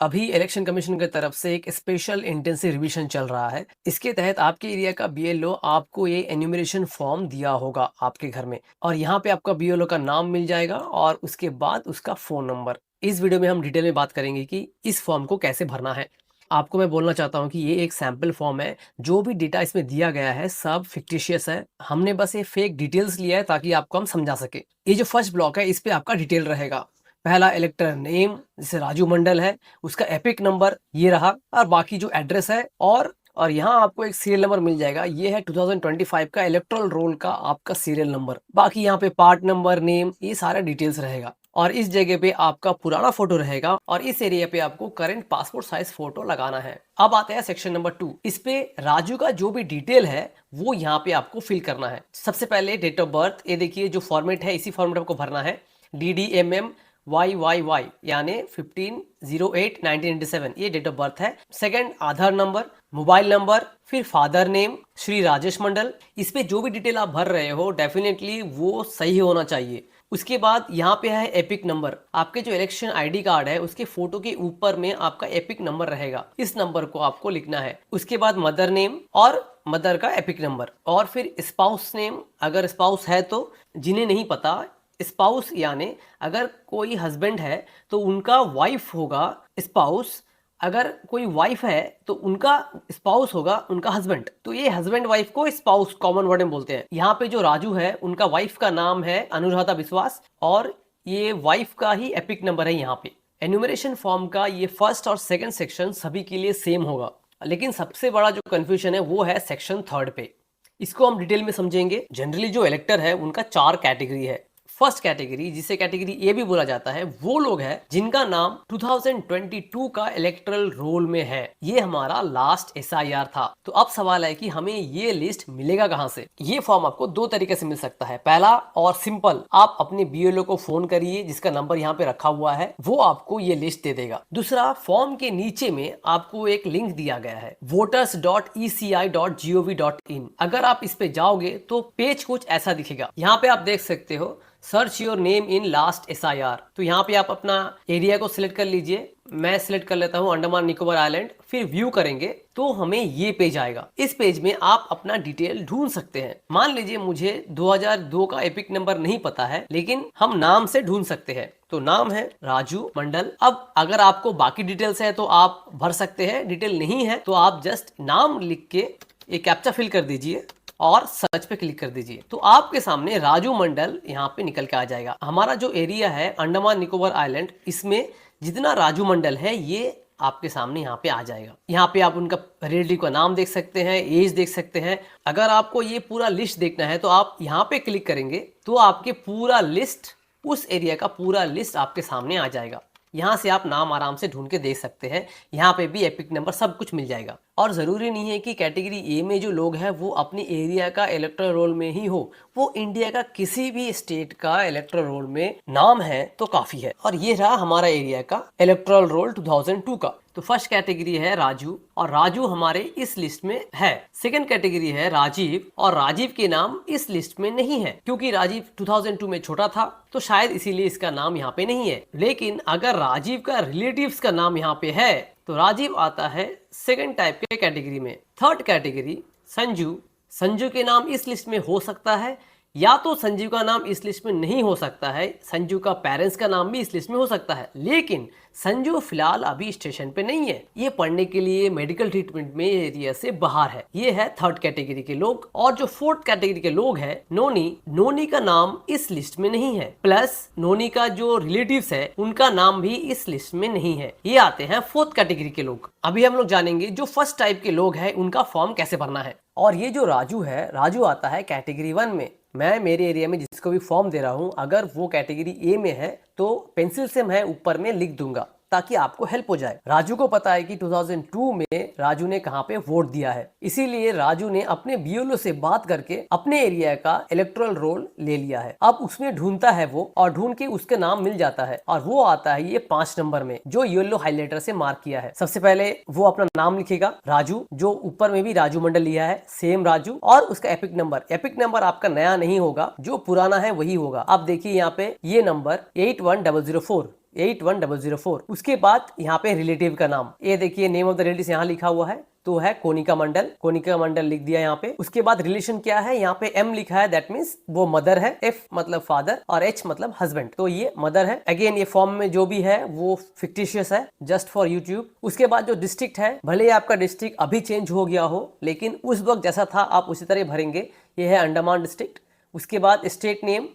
अभी election commission की तरफ से एक स्पेशल इंटेंसिव रिवीजन चल रहा है। इसके तहत आपके एरिया का बीएलओ आपको ये एन्यूमरेशन फॉर्म दिया होगा आपके घर में, और यहाँ पे आपका बीएलओ का नाम मिल जाएगा और उसके बाद उसका फोन नंबर। इस वीडियो में हम डिटेल में बात करेंगे कि इस फॉर्म को कैसे भरना है। आपको मैं बोलना चाहता हूँ कि ये एक सैंपल फॉर्म है। जो भी डेटा इसमें दिया गया है सब फिक्टिशियस है। हमने बस ये फेक डिटेल्स लिया है ताकि आपको हम समझा सके। ये जो फर्स्ट ब्लॉक है इस पे आपका डिटेल रहेगा। पहला इलेक्टर नेम, जैसे राजू मंडल है, उसका एपिक नंबर ये रहा, और बाकी जो एड्रेस है और यहाँ आपको एक सीरियल नंबर मिल जाएगा। ये है 2025 का इलेक्टोरल रोल का आपका सीरियल नंबर। बाकी यहाँ पे पार्ट नंबर, नेम, ये सारा डिटेल्स रहेगा। और इस जगह पे आपका पुराना फोटो रहेगा और इस एरिया पे आपको करंट पासपोर्ट साइज फोटो लगाना है। अब आते हैं सेक्शन नंबर 2। इस पे राजू का जो भी डिटेल है वो यहाँ पे आपको फिल करना है। सबसे पहले डेट ऑफ बर्थ, ये देखिए जो फॉर्मेट है इसी फॉर्मेट आपको भरना है। DDMM YYY यानी 15/08/1997 ये डेट ऑफ बर्थ है। सेकंड आधार नंबर, मोबाइल नंबर, फिर फादर नेम श्री राजेश मंडल। इस पे जो भी डिटेल आप भर रहे हो डेफिनेटली वो सही होना चाहिए। उसके बाद यहाँ पे है एपिक नंबर। आपके जो इलेक्शन आईडी कार्ड है उसके फोटो के ऊपर में आपका एपिक नंबर रहेगा, इस नंबर को आपको लिखना है। उसके बाद मदर नेम और मदर का एपिक नंबर, और फिर स्पाउस नेम अगर स्पाउस है तो। जिन्हें नहीं पता, स्पाउस यानी अगर कोई हस्बैंड है तो उनका वाइफ होगा स्पाउस, अगर कोई वाइफ है तो उनका स्पाउस होगा उनका हस्बैंड। तो ये हस्बैंड वाइफ को स्पाउस कॉमन वर्ड में बोलते हैं। यहाँ पे जो राजू है उनका वाइफ का नाम है अनुराधा विश्वास और ये वाइफ का ही एपिक नंबर है। यहाँ पे एन्यूमरेशन फॉर्म का ये फर्स्ट और सेकंड सेक्शन सभी के लिए सेम होगा, लेकिन सबसे बड़ा जो कंफ्यूजन है वो है सेक्शन 3 पे। इसको हम डिटेल में समझेंगे। जनरली जो इलेक्टर है उनका 4 कैटेगरी है। फर्स्ट कैटेगरी, जिसे कैटेगरी ए भी बोला जाता है, वो लोग हैं जिनका नाम 2022 का इलेक्टोरल रोल में है। ये हमारा लास्ट एसआईआर था। तो अब सवाल है कि हमें ये लिस्ट मिलेगा कहां से। ये फॉर्म आपको 2 तरीके से मिल सकता है। पहला और सिंपल, आप अपने बीएलओ को फोन करिए जिसका नंबर यहाँ पे रखा हुआ है, वो आपको ये लिस्ट दे देगा। दूसरा, फॉर्म के नीचे में आपको एक लिंक दिया गया है voters.eci.gov.in। अगर आप इस पे जाओगे तो पेज कुछ ऐसा दिखेगा। यहाँ पे आप देख सकते हो search your name in last SIR. तो यहाँ पे आप अपना एरिया को सिलेक्ट कर लीजिए। मैं सिलेक्ट कर लेता हूँ अंडमान निकोबार आइलैंड, फिर व्यू करेंगे तो हमें ये पेज आएगा। इस पेज में आप अपना डिटेल ढूंढ सकते हैं। मान लीजिए मुझे 2002 का एपिक नंबर नहीं पता है, लेकिन हम नाम से ढूंढ सकते हैं। तो नाम है राजू मंडल। अब अगर आपको बाकी डिटेल्स है तो आप भर सकते हैं, डिटेल नहीं है तो आप जस्ट नाम लिख के एक कैप्चा फिल कर दीजिए और सर्च पे क्लिक कर दीजिए। तो आपके सामने राजू मंडल यहाँ पे निकल के आ जाएगा। हमारा जो एरिया है अंडमान निकोबार आइलैंड, इसमें जितना राजू मंडल है ये आपके सामने यहाँ पे आ जाएगा। यहाँ पे आप उनका रिलेटिव का नाम देख सकते हैं, एज देख सकते हैं। अगर आपको ये पूरा लिस्ट देखना है तो आप यहाँ पे क्लिक करेंगे तो आपके पूरा लिस्ट, उस एरिया का पूरा लिस्ट आपके सामने आ जाएगा। यहाँ से आप नाम आराम से ढूंढ के देख सकते हैं। यहाँ पे भी एपिक नंबर सब कुछ मिल जाएगा। और जरूरी नहीं है कि कैटेगरी ए में जो लोग हैं वो अपने एरिया का इलेक्टोरल रोल में ही हो, वो इंडिया का किसी भी स्टेट का इलेक्टोरल रोल में नाम है तो काफी है। और ये रहा हमारा एरिया का इलेक्टोरल रोल 2002 का। तो फर्स्ट कैटेगरी है राजू, और राजू हमारे इस लिस्ट में है। सेकंड कैटेगरी है राजीव, और राजीव के नाम इस लिस्ट में नहीं है क्योंकि राजीव 2002 में छोटा था तो शायद इसीलिए इसका नाम यहाँ पे नहीं है। लेकिन अगर राजीव का रिलेटिव्स का नाम यहाँ पे है तो राजीव आता है सेकंड टाइप के कैटेगरी में। थर्ड कैटेगरी संजू, संजू के नाम इस लिस्ट में हो सकता है, या तो संजीव का नाम इस लिस्ट में नहीं हो सकता है, संजू का पेरेंट्स का नाम भी इस लिस्ट में हो सकता है, लेकिन संजू फिलहाल अभी स्टेशन पे नहीं है। ये पढ़ने के लिए मेडिकल ट्रीटमेंट में एरिया से बाहर है। ये है थर्ड कैटेगरी के लोग। और जो फोर्थ कैटेगरी के लोग हैं, नोनी, नोनी का नाम इस लिस्ट में नहीं है, प्लस नोनी का जो रिलेटिव्स है उनका नाम भी इस लिस्ट में नहीं है। ये आते हैं फोर्थ कैटेगरी के लोग। अभी हम लोग जानेंगे जो फर्स्ट टाइप के लोग हैं उनका फॉर्म कैसे भरना है। और ये जो राजू है, राजू आता है कैटेगरी 1 में। मैं मेरे एरिया में जिसको भी फॉर्म दे रहा हूं, अगर वो कैटेगरी ए में है तो पेंसिल से मैं ऊपर में लिख दूंगा ताकि आपको हेल्प हो जाए। राजू को पता है कि 2002 में राजू ने कहां पे वोट दिया है, इसीलिए राजू ने अपने बीएलओ से बात करके अपने एरिया का इलेक्टोरल रोल ले लिया है। अब उसमें ढूंढता है वो, और ढूंढ के उसका नाम मिल जाता है, और वो आता है ये 5 नंबर में जो येलो हाईलाइटर से मार्क किया है। सबसे पहले वो अपना नाम लिखेगा राजू, जो ऊपर में भी राजू मंडल लिया है सेम राजू, और उसका एपिक नंबर। एपिक नंबर आपका नया नहीं होगा, जो पुराना है वही होगा। आप देखिए यहाँ पे ये नंबर 81004, 81004। उसके बाद यहाँ पे रिलेटिव का नाम, ये देखिए नेम ऑफ द रिलेटिव यहाँ लिखा हुआ है, तो है कोनिका मंडल। कोनिका मंडल लिख दिया यहाँ पे। उसके बाद रिलेशन क्या है, यहाँ पे एम लिखा है, दैट मीन्स वो मदर है, एफ मतलब फादर और एच मतलब हस्बैंड, तो ये मदर है। अगेन ये फॉर्म में जो भी है वो फिक्टिशियस है, जस्ट फॉर यूट्यूब। उसके बाद जो डिस्ट्रिक्ट है, भले ही आपका डिस्ट्रिक्ट अभी चेंज हो गया हो, लेकिन उस वक्त जैसा था आप उसी तरह भरेंगे। ये है अंडमान डिस्ट्रिक्ट। उसके बाद स्टेट नेम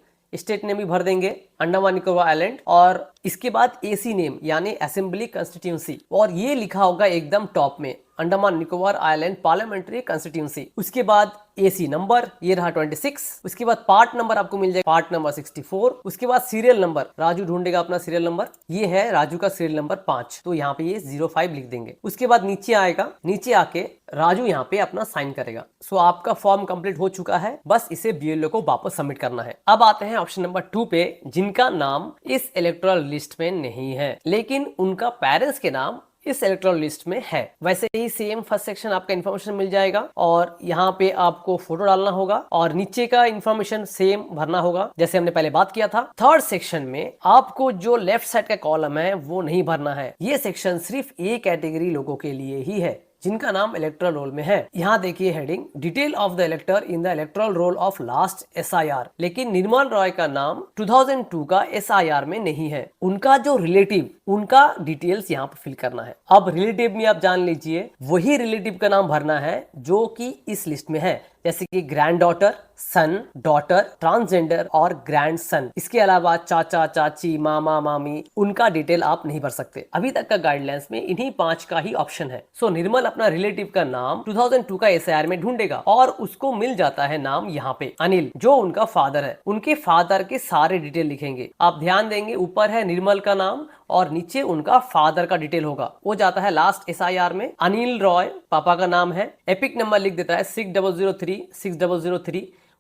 भी भर देंगे, अंडमान निकोबार आइलैंड। और इसके बाद एसी नेम यानी असेंबली कंस्टिट्यूंसी, और ये लिखा होगा एकदम टॉप में, Andaman Nicobar island parliamentary constituency. उसके बाद एसी नंबर, ये रहा 26। उसके बाद पार्ट नंबर आपको मिल जाएगा, पार्ट नंबर 64। उसके बाद सीरियल नंबर, राजू ढूंढेगा अपना सीरियल नंबर, ये है राजू का सीरियल नंबर 5, तो यहाँ पे ये 05 लिख देंगे। उसके बाद नीचे आएगा, नीचे आके राजू यहाँ पे अपना साइन करेगा। सो आपका फॉर्म कंप्लीट हो चुका है, बस इसे बीएलओ को वापस सबमिट करना है। अब आते हैं ऑप्शन नंबर 2 पे, जिनका नाम इस इलेक्टोरल लिस्ट में नहीं है लेकिन उनका पेरेंट्स के नाम इस इलेक्टोरल लिस्ट में है। वैसे ही सेम फर्स्ट सेक्शन आपका इन्फॉर्मेशन मिल जाएगा, और यहाँ पे आपको फोटो डालना होगा और नीचे का इन्फॉर्मेशन सेम भरना होगा जैसे हमने पहले बात किया था। थर्ड सेक्शन में आपको जो लेफ्ट साइड का कॉलम है वो नहीं भरना है। ये सेक्शन सिर्फ ए कैटेगरी लोगों के लिए ही है जिनका नाम इलेक्टोरल रोल में है। यहाँ देखिए heading, detail of the इलेक्टर in the electoral roll of last SIR. लेकिन निर्मल रॉय का नाम 2002 का एसआईआर में नहीं है। उनका जो रिलेटिव, उनका डिटेल्स यहाँ पे फिल करना है। अब रिलेटिव में आप जान लीजिए, वही रिलेटिव का नाम भरना है जो कि इस लिस्ट में है, जैसे कि ग्रैंड डॉटर, सन, डॉटर, ट्रांसजेंडर और ग्रैंड सन। इसके अलावा चाचा, चाची, मामा, मामी, उनका डिटेल आप नहीं भर सकते। अभी तक का गाइडलाइंस में इन्हीं 5 का ही ऑप्शन है। सो निर्मल अपना रिलेटिव का नाम 2002 का एसआईआर में ढूंढेगा और उसको मिल जाता है नाम यहाँ पे अनिल, जो उनका फादर है। उनके फादर के सारे डिटेल लिखेंगे। आप ध्यान देंगे, ऊपर है निर्मल का नाम और नीचे उनका फादर का डिटेल होगा, वो जाता है लास्ट एसआईआर में। अनिल रॉय पापा का नाम है, एपिक नंबर लिख देता है 6003।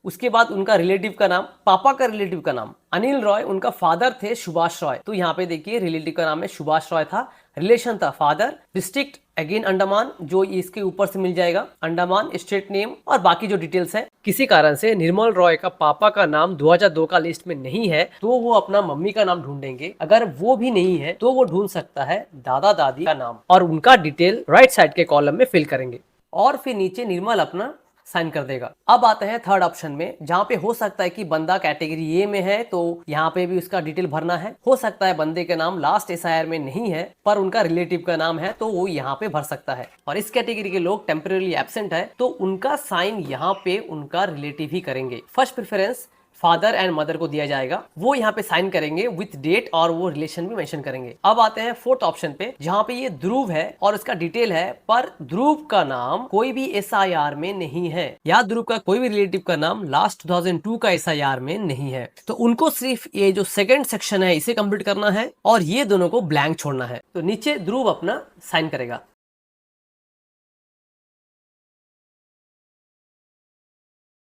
उसके बाद उनका रिलेटिव का नाम, पापा का रिलेटिव का नाम अनिल रॉय, उनका फादर थे सुभाष रॉय, तो यहाँ पे देखिए रिलेटिव का नाम है सुभाष रॉय था, रिलेशन था फादर। डिस्ट्रिक्ट अगेन अंडमान, जो इसके ऊपर से मिल जाएगा अंडमान, स्टेट नेम और बाकी जो डिटेल्स है। किसी कारण से निर्मल रॉय का पापा का नाम 2002 का लिस्ट में नहीं है तो वो अपना मम्मी का नाम ढूंढेंगे। अगर वो भी नहीं है तो वो ढूंढ सकता है दादा दादी का नाम, और उनका डिटेल राइट साइड के कॉलम में फिल करेंगे और फिर नीचे निर्मल अपना साइन कर देगा। अब आते हैं थर्ड ऑप्शन में, जहां पे हो सकता है कि बंदा कैटेगरी ए में है तो यहाँ पे भी उसका डिटेल भरना है। हो सकता है बंदे का नाम लास्ट एसआईआर में नहीं है पर उनका रिलेटिव का नाम है तो वो यहाँ पे भर सकता है। और इस कैटेगरी के लोग टेम्परेरी एब्सेंट है तो उनका साइन यहाँ पे उनका रिलेटिव ही करेंगे। First preference father and mother को दिया जाएगा, वो यहाँ पे साइन करेंगे विथ डेट और वो रिलेशन भी मेंशन करेंगे। अब आते हैं फोर्थ ऑप्शन पे, जहाँ पे ये ध्रुव है और उसका डिटेल है पर ध्रुव का नाम कोई भी एसआईआर में नहीं है, या ध्रुव का कोई भी रिलेटिव का नाम लास्ट 2002 का एसआईआर में नहीं है। तो उनको सिर्फ ये जो सेकंड सेक्शन है इसे कंप्लीट करना है और ये दोनों को ब्लैंक छोड़ना है। तो नीचे ध्रुव अपना साइन करेगा।